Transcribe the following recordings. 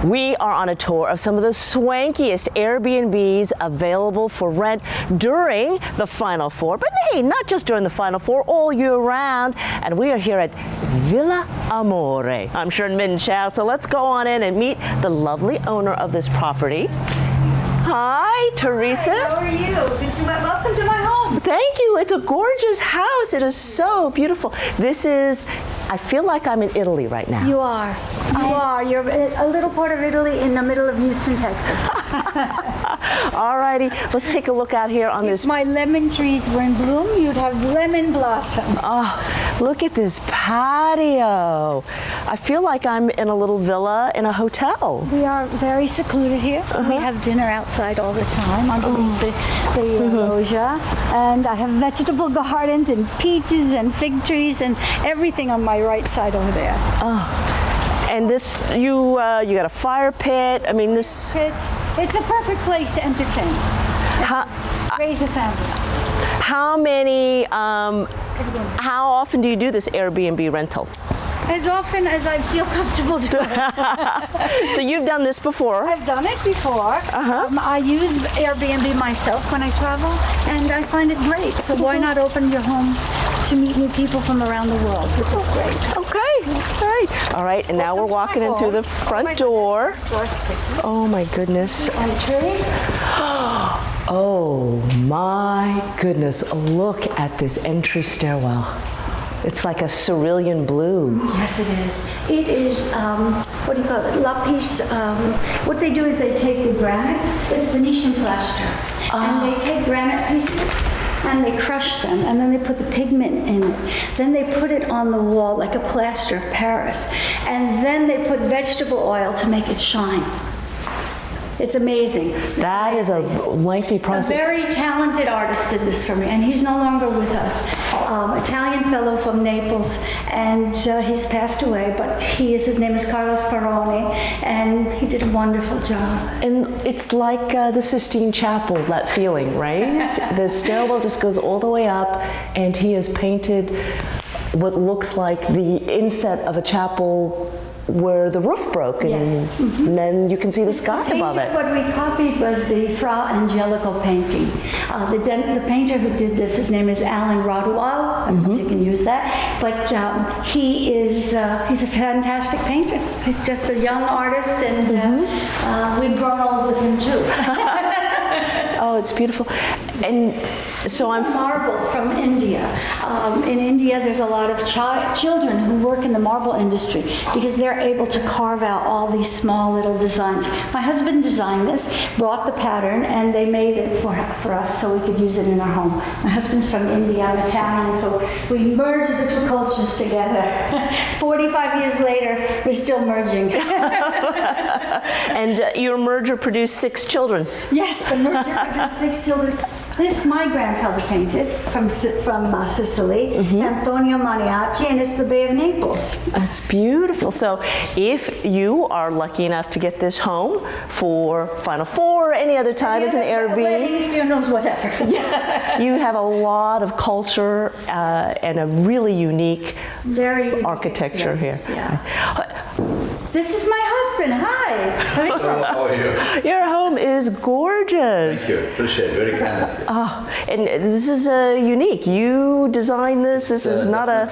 We are on a tour of some of the swankiest Airbnbs available for rent during the Final Four. But hey, not just during the Final Four, all year round. And we are here at Villa Amore. I'm Sharon Min-Chow, so let's go on in and meet the lovely owner of this property. Hi, Teresa. Hi, how are you? Welcome to my home. Thank you. It's a gorgeous house. It is so beautiful. This is, I feel like I'm in Italy right now. You are. You are. You're a little part of Italy in the middle of Houston, Texas. Alrighty, let's take a look out here on this. If my lemon trees were in bloom, you'd have lemon blossoms. Oh, look at this patio. I feel like I'm in a little villa in a hotel. We are very secluded here. We have dinner outside all the time underneath the loggia. And I have vegetable gardens and peaches and fig trees and everything on my right side over there. Oh, and this, you got a fire pit. I mean, this. It's a perfect place to entertain. Raise a family. How many, how often do you do this Airbnb rental? As often as I feel comfortable doing it. So you've done this before? I've done it before. I use Airbnb myself when I travel, and I find it great. So why not open your home to meet new people from around the world, which is great. Okay, that's great. All right, and now we're walking in through the front door. Oh my goodness. Entry. Oh my goodness, look at this entry stairwell. It's like a cerulean blue. Yes, it is. It is, what do you call it, lapis. What they do is they take the granite, it's Venetian plaster, and they take granite pieces and they crush them, and then they put the pigment in it. Then they put it on the wall like a plaster of Paris, and then they put vegetable oil to make it shine. It's amazing. That is a lengthy process. A very talented artist did this for me, and he's no longer with us. Italian fellow from Naples, and he's passed away, but his name is Carlos Faroni, and he did a wonderful job. And it's like the Sistine Chapel, that feeling, right? The stairwell just goes all the way up, and he has painted what looks like the inset of a chapel where the roof broke, and, and then you can see the sky above it. What we copied was the Fra Angelico painting. The painter who did this, his name is Alan Rodwell. I don't know if you can use that, but he's a fantastic painter. He's just a young artist, and we've grown old with him too. Oh, it's beautiful. And so I'm marble from India. In India, there's a lot of children who work in the marble industry because they're able to carve out all these small little designs. My husband designed this, brought the pattern, and they made it for us so we could use it in our home. My husband's from India, I'm Italian, so we merged the two cultures together. 45 years later, we're still merging. And your merger produced 6 children. Yes, the merger produced 6 children. This my grandfather painted from Sicily, Antonio Maniaci, and it's the Bay of Naples. That's beautiful. So if you are lucky enough to get this home for Final Four or any other time as an Airbnb, weddings, funerals, whatever. You have a lot of culture and a really unique architecture here. This is my husband. Hi. Hello, how are you? Your home is gorgeous. Thank you. Appreciate it. Very kind of you. Oh, and this is unique. You designed this. This is not a.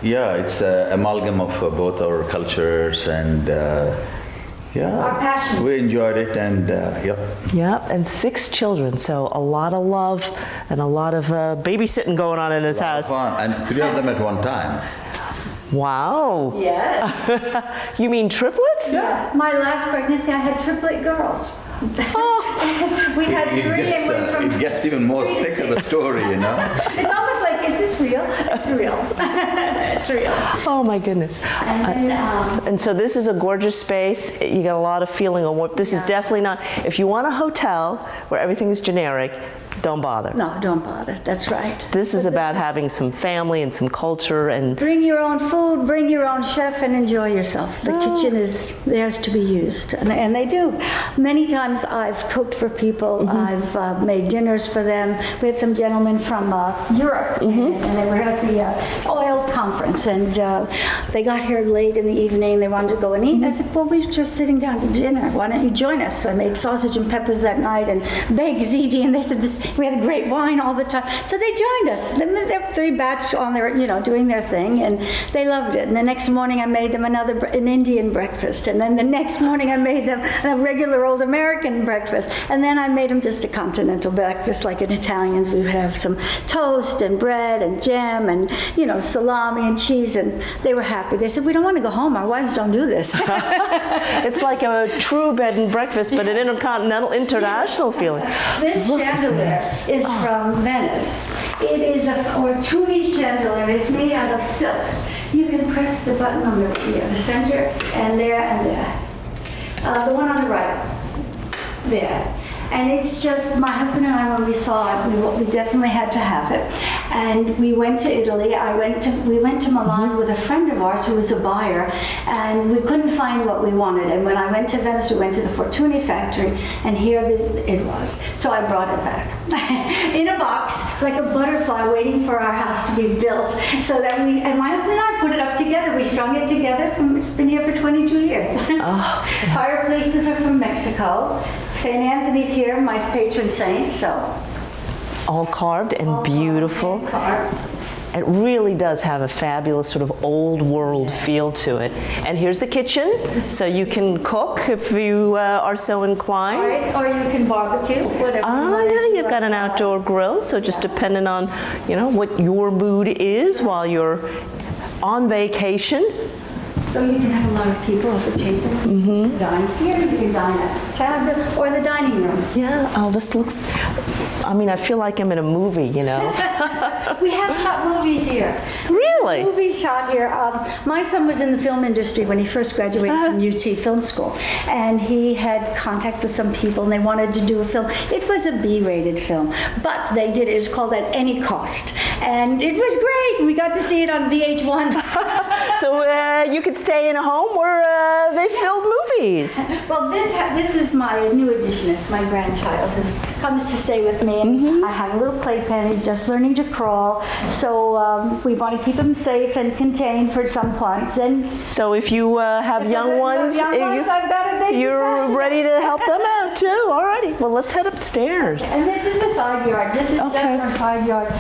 Yeah, it's an amalgam of both our cultures, and our passion. we enjoyed it, and Yep, and 6 children, so a lot of love and a lot of babysitting going on in this house. fun, and 3 of them at one time. Wow. Yes. You mean triplets? Yeah. My last pregnancy, I had triplet girls. We had 3 and went from it gets even more thicker, the story, you know. It's almost like, is this real? It's real. It's real. Oh my goodness. And then, and so this is a gorgeous space. You get a lot of feeling of what this is definitely not. If you want a hotel where everything is generic, don't bother. No, don't bother. That's right. This is about having some family and some culture and. Bring your own food, bring your own chef, and enjoy yourself. The kitchen is theirs to be used, and they do. Many times I've cooked for people. I've made dinners for them. We had some gentlemen from Europe, and and they were at the oil conference, and they got here late in the evening. They wanted to go and eat. I said, well, we're just sitting down to dinner. Why don't you join us? So I made sausage and peppers that night and baked ziti, and they said we had great wine all the time. So they joined us. They're 3 batch on their, doing their thing, and they loved it. And the next morning I made them an Indian breakfast, and then the next morning I made them a regular old American breakfast, and then I made them just a continental breakfast like in Italians. We would have some toast and bread and jam and salami and cheese, and they were happy. They said, we don't want to go home. Our wives don't do this. It's like a true bed and breakfast, but an intercontinental, international feeling. This chandelier is from Venice. It is a Tunis chandelier. It's made out of silk. You can press the button on the center, and there and there. The one on the right, there. And it's just, my husband and I, when we saw it, we definitely had to have it. And we went to Italy. We went to Milan with a friend of ours who was a buyer, and we couldn't find what we wanted. And when I went to Venice, we went to the Fortuny factory, and here it was. So I brought it back in a box, like a butterfly waiting for our house to be built. So that and my husband and I put it up together. We strung it together, and it's been here for 22 years. Fireplaces are from Mexico. St. Anthony's here, my patron saint, so. All carved and beautiful. Carved. It really does have a fabulous sort of old world feel to it. And here's the kitchen, so you can cook if you are so inclined. Right, or you can barbecue, whatever. Yeah, you've got an outdoor grill, so just depending on, what your mood is while you're on vacation. So you can have a lot of people at the table. Dine here, you can dine at the table or the dining room. Yeah, this looks, I feel like I'm in a movie, We have shot movies here. Really? Movies shot here. My son was in the film industry when he first graduated from UT Film School, and he had contact with some people, and they wanted to do a film. It was a B-rated film, but they did it. It was called At Any Cost, and it was great. We got to see it on VH1. So you could stay in a home where they filmed movies. Well, this is my new addition. It's my grandchild. Comes to stay with me, and I have a little playpen. He's just learning to crawl, so we want to keep him safe and contained for some points. And so if you have young ones, I've got a big you're ready to help them out too. Alrighty, well, let's head upstairs. And this is the side yard. This is just our side yard.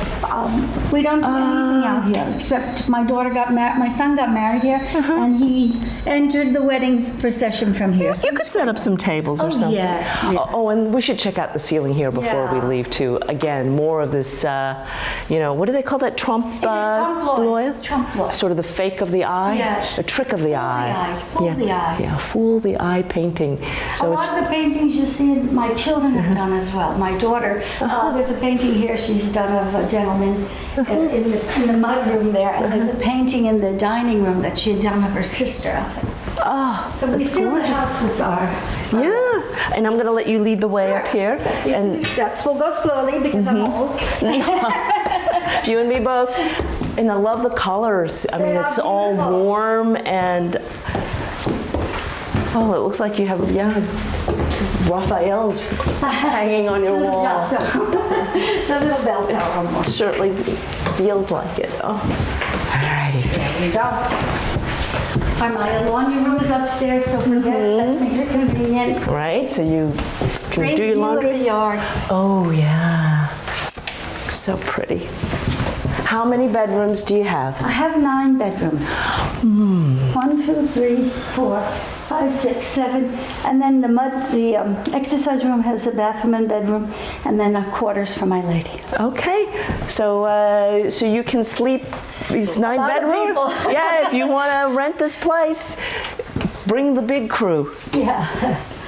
We don't do anything out here except my son got married here, and he entered the wedding procession from here. You could set up some tables or something. Yes. Oh, and we should check out the ceiling here before we leave too. Again, more of this, what do they call that? Trompe-l'oeil? Trompe-l'oeil. Sort of the fake of the eye? Yes. A trick of the eye. Fool the eye. Yeah, fool the eye painting. So a lot of the paintings you see my children have done as well. My daughter, there's a painting here she's done of a gentleman in the mudroom there, and there's a painting in the dining room that she had done of her sister. I was like, so we fill the house with our... Yeah, and I'm going to let you lead the way up here. These 2 steps. We'll go slowly because I'm old. You and me both. And I love the colors. I mean, it's all warm and... Oh, it looks like you have, Raphael's hanging on your wall. The little bell tower almost. Certainly feels like it. Oh, alrighty. There we go. My laundry room is upstairs, so that makes it convenient. Right, so you can do your laundry. Great view of the yard. Oh yeah, so pretty. How many bedrooms do you have? I have 9 bedrooms. 1, 2, 3, 4, 5, 6, 7, and then the exercise room has a bathroom and bedroom, and then quarters for my lady. Okay, so you can sleep. It's 9 bedrooms. Yeah, if you want to rent this place, bring the big crew. Yeah.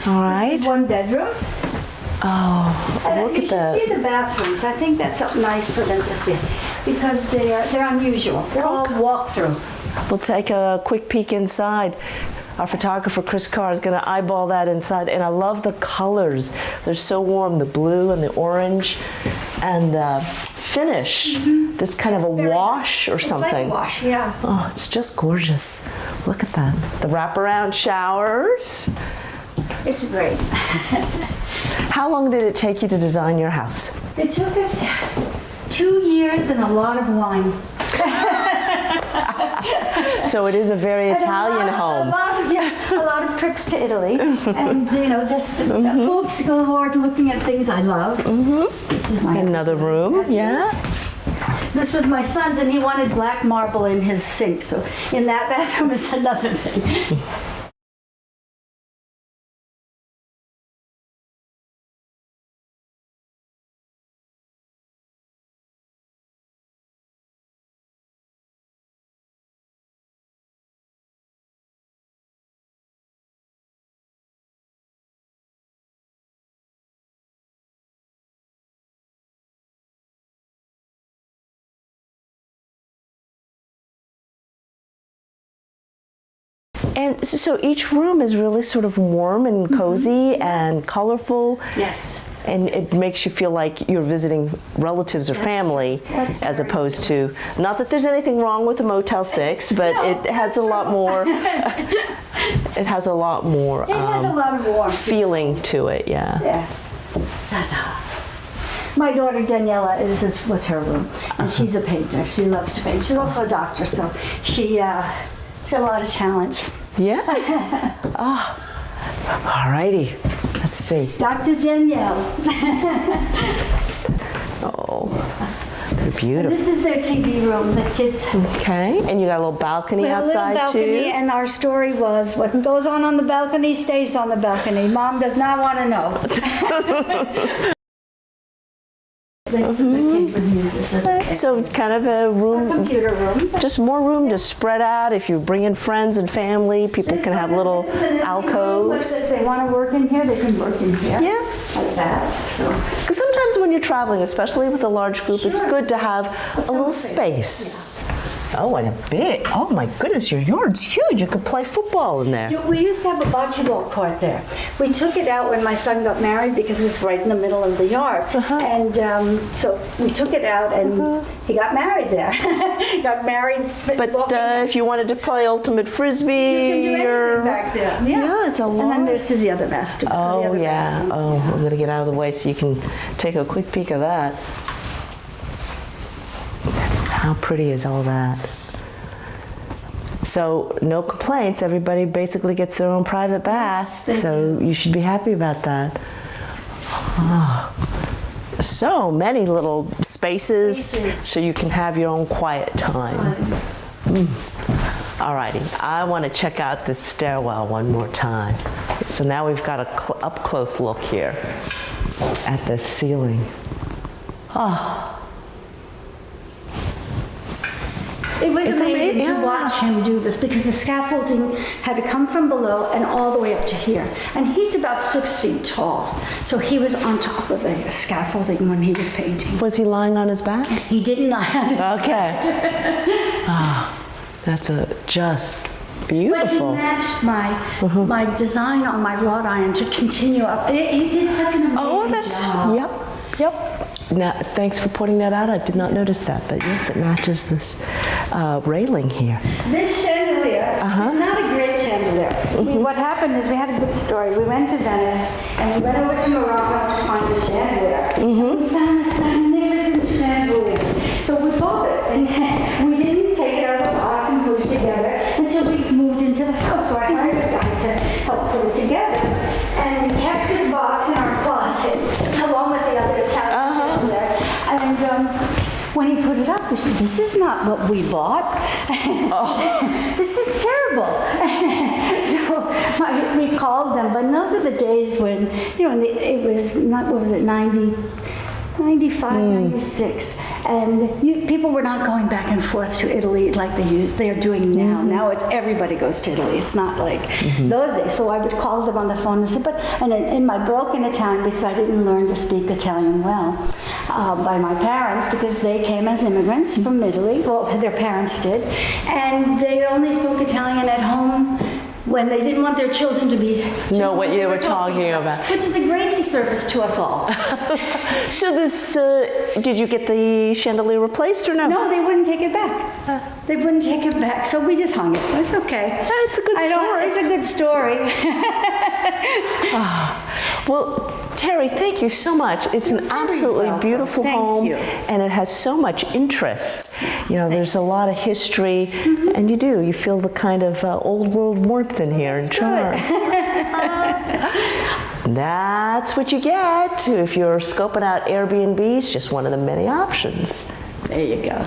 All right. This is 1 bedroom. Oh, look at that. You should see the bathrooms. I think that's something nice for them to see because they're unusual. They're all walk-through. We'll take a quick peek inside. Our photographer, Chris Carr, is going to eyeball that inside. And I love the colors. They're so warm, the blue and the orange. And the finish, this kind of a wash or something. It's like a wash, yeah. Oh, it's just gorgeous. Look at that. The wraparound showers. It's How long did it take you to design your house? It took us 2 years and a lot of wine. So it is a very Italian home. A lot of trips to Italy, and just books galore, looking at things I love. This is my Another room, yeah. This was my son's, and he wanted black marble in his sink, so in that bathroom is another thing. And so each room is really sort of warm and cozy and colorful. Yes. And it makes you feel like you're visiting relatives or family, That's as very opposed to, not that there's anything wrong with a Motel 6, but it has a lot more, it has a lot more It has a lot of warmth. feeling to it, yeah. Yeah. My daughter Daniela was her room, and she's a painter. She loves to paint. She's also a doctor, so she's got a lot of talents. Yes. All righty. Let's see. Dr. Danielle. Oh, they're beautiful. This is their TV room. The kids. Okay, and you got a little balcony We have a little outside balcony, too? and our story was, what goes on the balcony stays on the balcony. Mom does not want to know. This is the kids would use this as a So kind of a room, computer room. just more room to spread out. If you bring in friends and family, people can have little This is an empty room, but alcoves. if they want to work in here, they can work in here. Yeah. Like that. So. Because sometimes when you're traveling, especially with a large group, it's Sure. good to have a little space. space. Oh, and a big, oh my goodness, your yard's huge. You could play football in there. We used to have a bocce ball court there. We took it out when my son got married because it was right in the middle of the yard. And so we took it out, and he got married there. Got married. But if you wanted to play ultimate frisbee, you can do you're... anything back there. Yeah, it's a And lot. then there's the other master. the Oh, other yeah. bathroom. Oh, I'm going to get out of the way so you can take a quick peek of that. How pretty is all that? So, no complaints. Everybody basically gets their own private bath. they So, you should be happy about that. Oh, so many little spaces so you can have your own quiet time. Alrighty, I want to check out this stairwell one more time. So now we've got a up close look here at the ceiling. It was It's amazing amazing, to yeah. watch him do this because the scaffolding had to come from below and all the way up to here. And he's about 6 feet tall. So he was on top of the scaffolding when he was painting. Was he lying on his back? He did not have it. Okay. That's just But he beautiful. matched my design on my wrought iron to continue up. He did such an amazing Oh, that's, job. yep. Now, thanks for pointing that out. I did not notice that, but yes, it matches this railing here. This chandelier is not a great chandelier. What happened is we had a good story. We went to Venice and we went over to Morocco to find the chandelier. And we found this magnificent chandelier. So we bought it and we didn't take it out of the box and put it together until we moved into the house. So I hired a guy to help put it together. And we kept this box in our closet along with the other Italian chandelier. And when he put it up, we said, "This is not what we bought. This is terrible." So we called them, but those were the days when, it was not, what was it, 95, 96, and people were not going back and forth to Italy like they're doing now. Now it's everybody goes to Italy. It's not like those days. So I would call them on the phone and say, and in my broken Italian, because I didn't learn to speak Italian well, by my parents, because they came as immigrants from Italy. Well, their parents did, and they only spoke Italian at home when they didn't want their children to know what they you were talking about. Which is a great disservice to us all. So this, did you get the chandelier replaced or no? No, they wouldn't take it back. They wouldn't take it back, so we just hung it. It's okay. It's a good story. It's a good story. Well, Terry, thank you so much. It's an absolutely beautiful home, and it has so much interest. You know, there's a lot of history, and you feel the kind of old world warmth in here and charm. That's what you get if you're scoping out Airbnbs, just one of the many options. There you go.